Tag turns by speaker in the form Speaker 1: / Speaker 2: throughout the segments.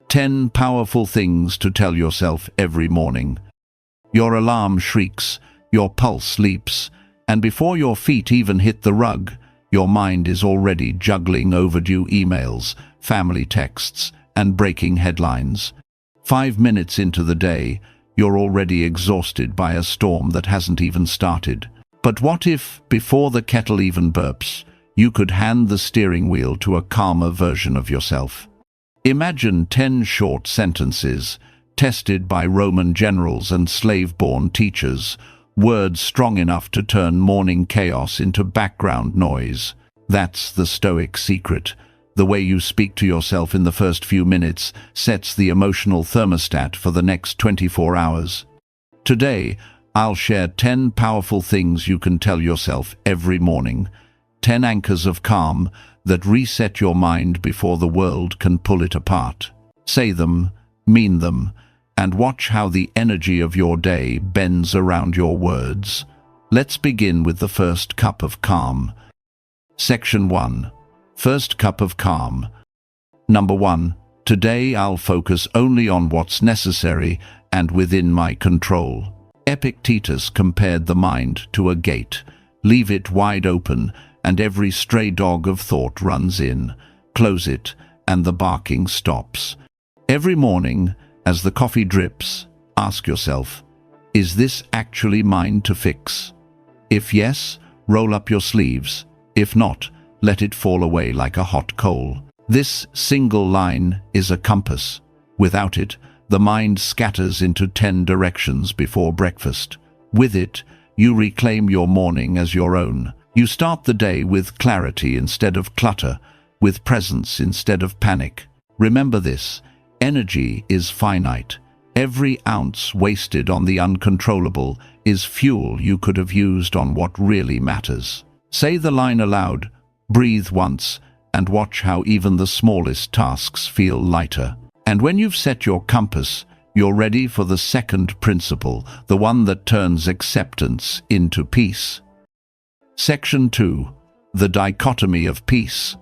Speaker 1: 10 powerful things to tell yourself every morning. Your alarm shrieks, your pulse leaps, and before your feet even hit the rug, your mind is already juggling overdue emails, family texts, and breaking headlines. 5 minutes into the day, you're already exhausted by a storm that hasn't even started. But what if, before the kettle even burps, you could hand the steering wheel to a calmer version of yourself? Imagine 10 short sentences, tested by Roman generals and slave-born teachers, words strong enough to turn morning chaos into background noise. That's the Stoic secret. The way you speak to yourself in the first few minutes sets the emotional thermostat for the next 24 hours. Today, I'll share 10 powerful things you can tell yourself every morning. 10 anchors of calm that reset your mind before the world can pull it apart. Say them, mean them, and watch how the energy of your day bends around your words. Let's begin with the first cup of calm. Section 1. First cup of calm. Number 1. Today I'll focus only on what's necessary and within my control. Epictetus compared the mind to a gate. Leave it wide open, and every stray dog of thought runs in. Close it, and the barking stops. Every morning, as the coffee drips, ask yourself, is this actually mine to fix? If yes, roll up your sleeves. If not, let it fall away like a hot coal. This single line is a compass. Without it, the mind scatters into 10 directions before breakfast. With it, you reclaim your morning as your own. You start the day with clarity instead of clutter, with presence instead of panic. Remember this, energy is finite. Every ounce wasted on the uncontrollable is fuel you could have used on what really matters. Say the line aloud, breathe once, and watch how even the smallest tasks feel lighter. And when you've set your compass, you're ready for the second principle, the one that turns acceptance into peace. Section 2. The dichotomy of peace.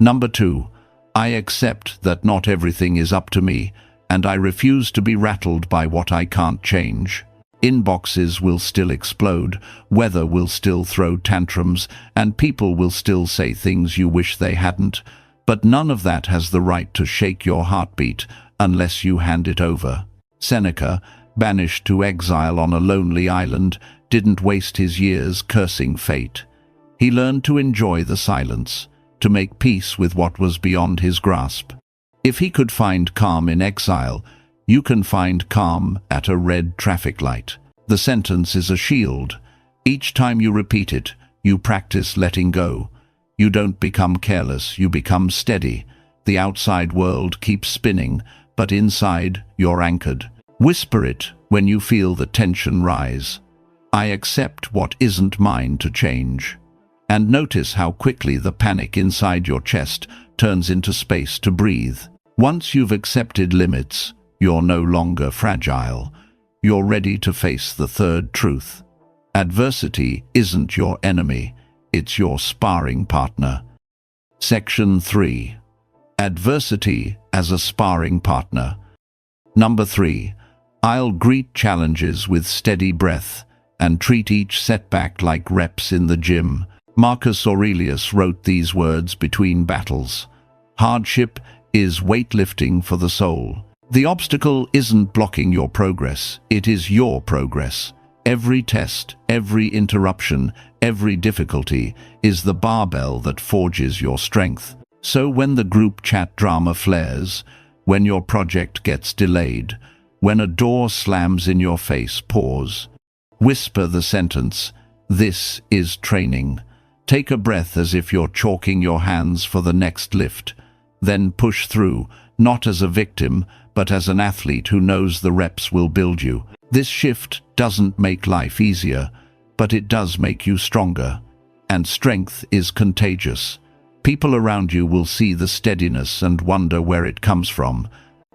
Speaker 1: Number 2. I accept that not everything is up to me, and I refuse to be rattled by what I can't change. Inboxes will still explode, weather will still throw tantrums, and people will still say things you wish they hadn't, but none of that has the right to shake your heartbeat unless you hand it over. Seneca, banished to exile on a lonely island, didn't waste his years cursing fate. He learned to enjoy the silence, to make peace with what was beyond his grasp. If he could find calm in exile, you can find calm at a red traffic light. The sentence is a shield. Each time you repeat it, you practice letting go. You don't become careless, you become steady. The outside world keeps spinning, but inside you're anchored. Whisper it when you feel the tension rise. I accept what isn't mine to change. And notice how quickly the panic inside your chest turns into space to breathe. Once you've accepted limits, you're no longer fragile. You're ready to face the third truth. Adversity isn't your enemy, it's your sparring partner. Section 3. Adversity as a sparring partner. Number 3. I'll greet challenges with steady breath and treat each setback like reps in the gym. Marcus Aurelius wrote these words between battles. Hardship is weightlifting for the soul. The obstacle isn't blocking your progress, it is your progress. Every test, every interruption, every difficulty is the barbell that forges your strength. So when the group chat drama flares, when your project gets delayed, when a door slams in your face, pause. Whisper the sentence, "This is training." Take a breath as if you're chalking your hands for the next lift. Then push through, not as a victim, but as an athlete who knows the reps will build you. This shift doesn't make life easier, but it does make you stronger. And strength is contagious. People around you will see the steadiness and wonder where it comes from.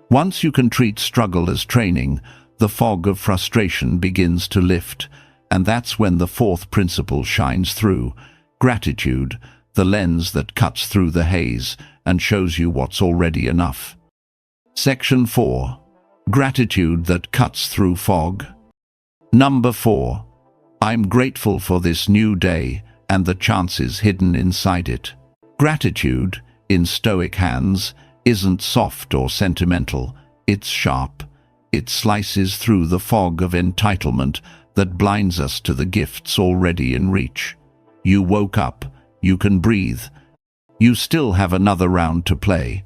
Speaker 1: Once you can treat struggle as training, the fog of frustration begins to lift, and that's when the fourth principle shines through. Gratitude, the lens that cuts through the haze and shows you what's already enough. Section 4. Gratitude that cuts through fog. Number 4. I'm grateful for this new day and the chances hidden inside it. Gratitude, in Stoic hands, isn't soft or sentimental, it's sharp. It slices through the fog of entitlement that blinds us to the gifts already in reach. You woke up, you can breathe. You still have another round to play.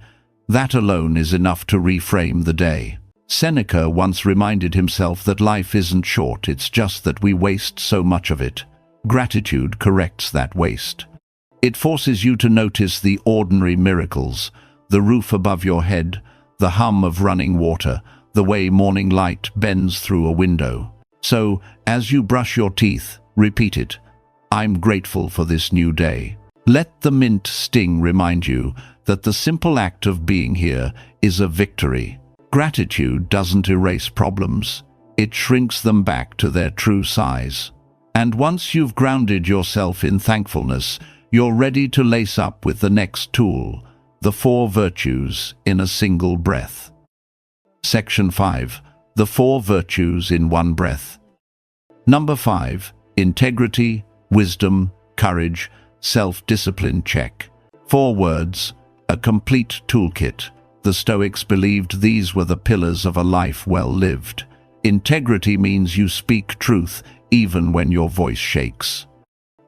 Speaker 1: That alone is enough to reframe the day. Seneca once reminded himself that life isn't short, it's just that we waste so much of it. Gratitude corrects that waste. It forces you to notice the ordinary miracles, the roof above your head, the hum of running water, the way morning light bends through a window. So, as you brush your teeth, repeat it. I'm grateful for this new day. Let the mint sting remind you that the simple act of being here is a victory. Gratitude doesn't erase problems. It shrinks them back to their true size. And once you've grounded yourself in thankfulness, you're ready to lace up with the next tool, the 4 virtues in a single breath. Section 5. The 4 virtues in one breath. Number 5. Integrity, wisdom, courage, self-discipline check. 4 words, a complete toolkit. The Stoics believed these were the pillars of a life well lived. Integrity means you speak truth even when your voice shakes.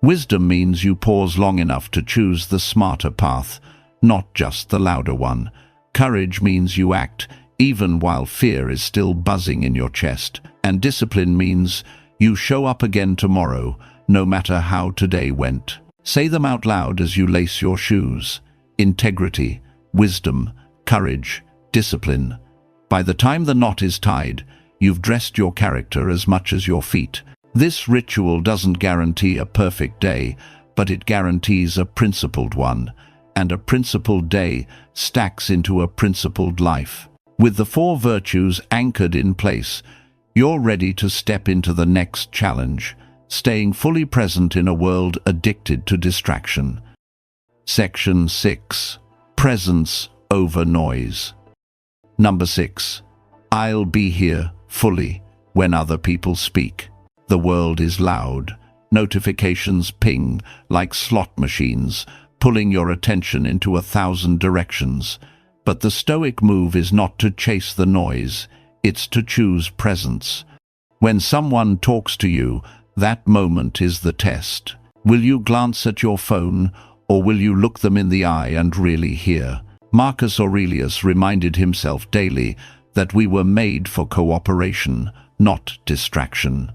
Speaker 1: Wisdom means you pause long enough to choose the smarter path, not just the louder one. Courage means you act even while fear is still buzzing in your chest. And discipline means you show up again tomorrow, no matter how today went. Say them out loud as you lace your shoes. Integrity, wisdom, courage, discipline. By the time the knot is tied, you've dressed your character as much as your feet. This ritual doesn't guarantee a perfect day, but it guarantees a principled one. And a principled day stacks into a principled life. With the 4 virtues anchored in place, you're ready to step into the next challenge, staying fully present in a world addicted to distraction. Section 6. Presence over noise. Number 6. I'll be here fully when other people speak. The world is loud. Notifications ping like slot machines, pulling your attention into 1,000 directions. But the Stoic move is not to chase the noise, it's to choose presence. When someone talks to you, that moment is the test. Will you glance at your phone, or will you look them in the eye and really hear? Marcus Aurelius reminded himself daily that we were made for cooperation, not distraction.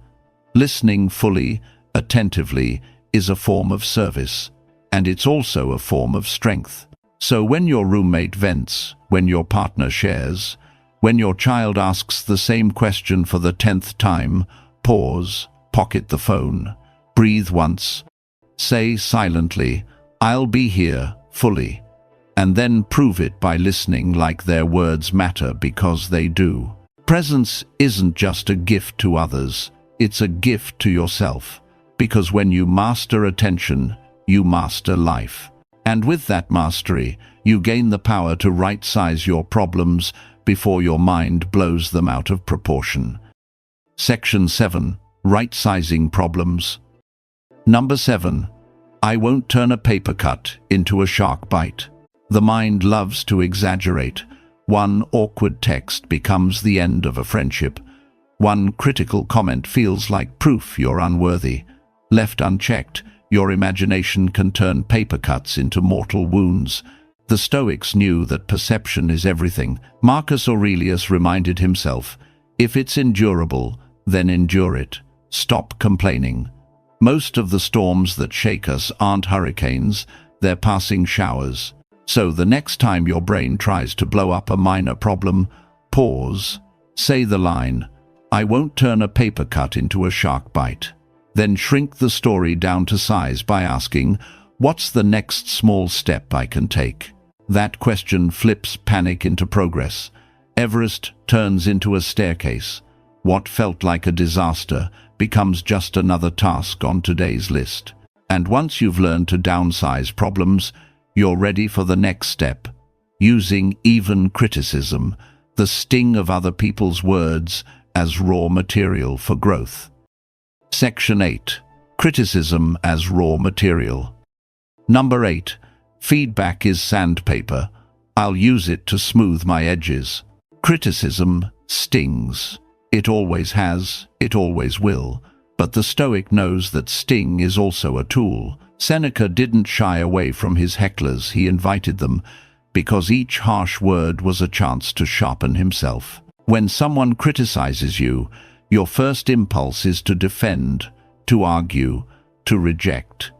Speaker 1: Listening fully, attentively, is a form of service, and it's also a form of strength. So when your roommate vents, when your partner shares, when your child asks the same question for the 10th time, pause, pocket the phone, breathe once, say silently, I'll be here, fully, and then prove it by listening like their words matter because they do. Presence isn't just a gift to others, it's a gift to yourself, because when you master attention, you master life. And with that mastery, you gain the power to right-size your problems before your mind blows them out of proportion. Section 7. Right-sizing problems. Number 7. I won't turn a paper cut into a shark bite. The mind loves to exaggerate. One awkward text becomes the end of a friendship. One critical comment feels like proof you're unworthy. Left unchecked, your imagination can turn paper cuts into mortal wounds. The Stoics knew that perception is everything. Marcus Aurelius reminded himself, if it's endurable, then endure it. Stop complaining. Most of the storms that shake us aren't hurricanes, they're passing showers. So the next time your brain tries to blow up a minor problem, pause, say the line, I won't turn a paper cut into a shark bite. Then shrink the story down to size by asking, what's the next small step I can take? That question flips panic into progress. Everest turns into a staircase. What felt like a disaster becomes just another task on today's list. And once you've learned to downsize problems, you're ready for the next step, using even criticism, the sting of other people's words as raw material for growth. Section 8. Criticism as raw material. Number 8. Feedback is sandpaper. I'll use it to smooth my edges. Criticism stings. It always has, it always will. But the Stoic knows that sting is also a tool. Seneca didn't shy away from his hecklers, he invited them, because each harsh word was a chance to sharpen himself. When someone criticizes you, your first impulse is to defend, to argue, to reject.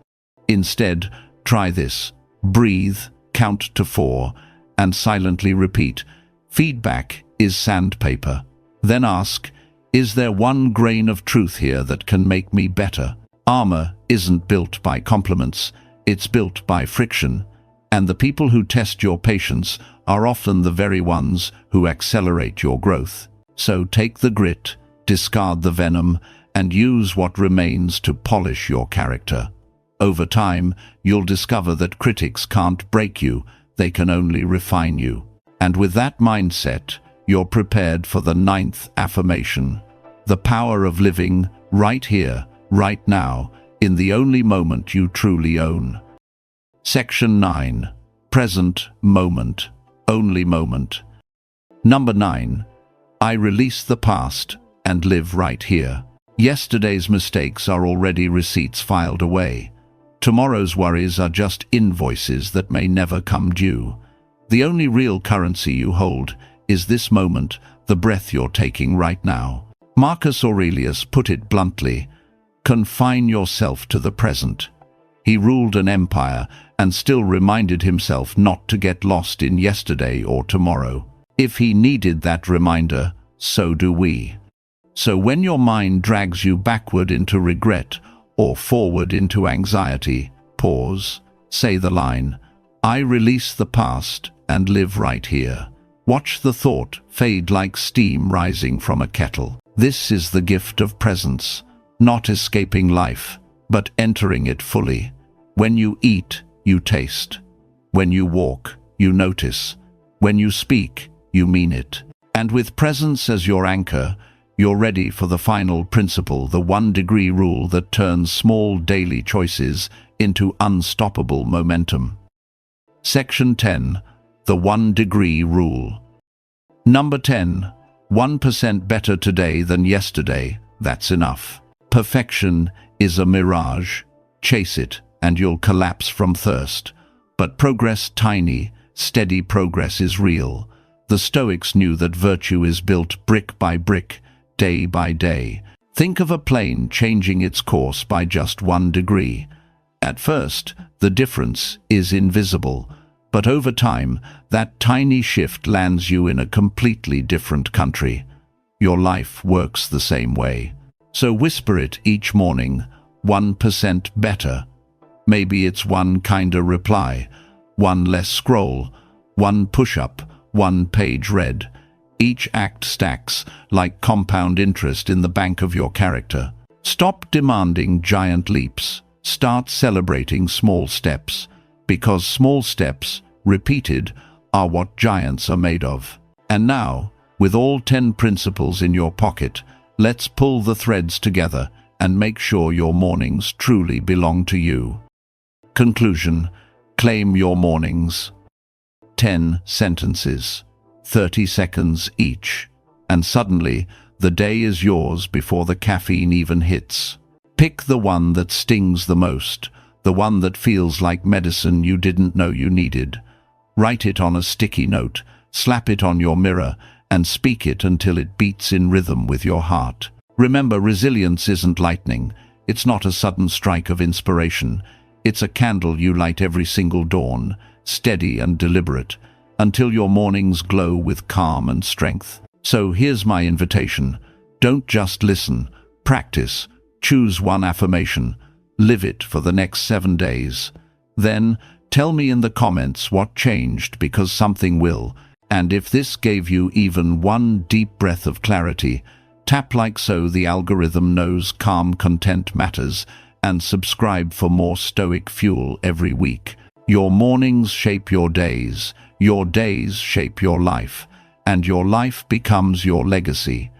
Speaker 1: Instead, try this. Breathe, count to 4, and silently repeat, "Feedback is sandpaper." Then ask, "Is there one grain of truth here that can make me better?" Armor isn't built by compliments, it's built by friction, and the people who test your patience are often the very ones who accelerate your growth. So take the grit, discard the venom, and use what remains to polish your character. Over time, you'll discover that critics can't break you, they can only refine you. And with that mindset, you're prepared for the 9th affirmation. The power of living right here, right now, in the only moment you truly own. Section 9. Present moment, only moment. Number 9. I release the past and live right here. Yesterday's mistakes are already receipts filed away. Tomorrow's worries are just invoices that may never come due. The only real currency you hold is this moment, the breath you're taking right now. Marcus Aurelius put it bluntly, confine yourself to the present. He ruled an empire and still reminded himself not to get lost in yesterday or tomorrow. If he needed that reminder, so do we. So when your mind drags you backward into regret or forward into anxiety, pause, say the line, "I release the past and live right here." Watch the thought fade like steam rising from a kettle. This is the gift of presence, not escaping life, but entering it fully. When you eat, you taste. When you walk, you notice. When you speak, you mean it. And with presence as your anchor, you're ready for the final principle, the 1-degree rule that turns small daily choices into unstoppable momentum. Section 10. The 1-degree rule. Number 10. 1% better today than yesterday, that's enough. Perfection is a mirage. Chase it, and you'll collapse from thirst. But progress tiny, steady progress is real. The Stoics knew that virtue is built brick by brick, day by day. Think of a plane changing its course by just 1 degree. At first, the difference is invisible, but over time, that tiny shift lands you in a completely different country. Your life works the same way. So whisper it each morning, 1% better. Maybe it's one kinder reply, one less scroll, one push-up, 1 page read. Each act stacks like compound interest in the bank of your character. Stop demanding giant leaps. Start celebrating small steps, because small steps, repeated, are what giants are made of. And now, with all 10 principles in your pocket, let's pull the threads together and make sure your mornings truly belong to you. Conclusion. Claim your mornings. 10 sentences, 30 seconds each, and suddenly the day is yours before the caffeine even hits. Pick the one that stings the most, the one that feels like medicine you didn't know you needed. Write it on a sticky note, slap it on your mirror, and speak it until it beats in rhythm with your heart. Remember, resilience isn't lightning. It's not a sudden strike of inspiration. It's a candle you light every single dawn, steady and deliberate, until your mornings glow with calm and strength. So here's my invitation. Don't just listen. Practice. Choose one affirmation. Live it for the next 7 days. Then, tell me in the comments what changed, because something will. And if this gave you even one deep breath of clarity, tap like so the algorithm knows calm content matters, and subscribe for more Stoic fuel every week. Your mornings shape your days shape your life, and your life becomes your legacy.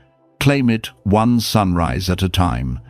Speaker 1: Claim it one sunrise at a time.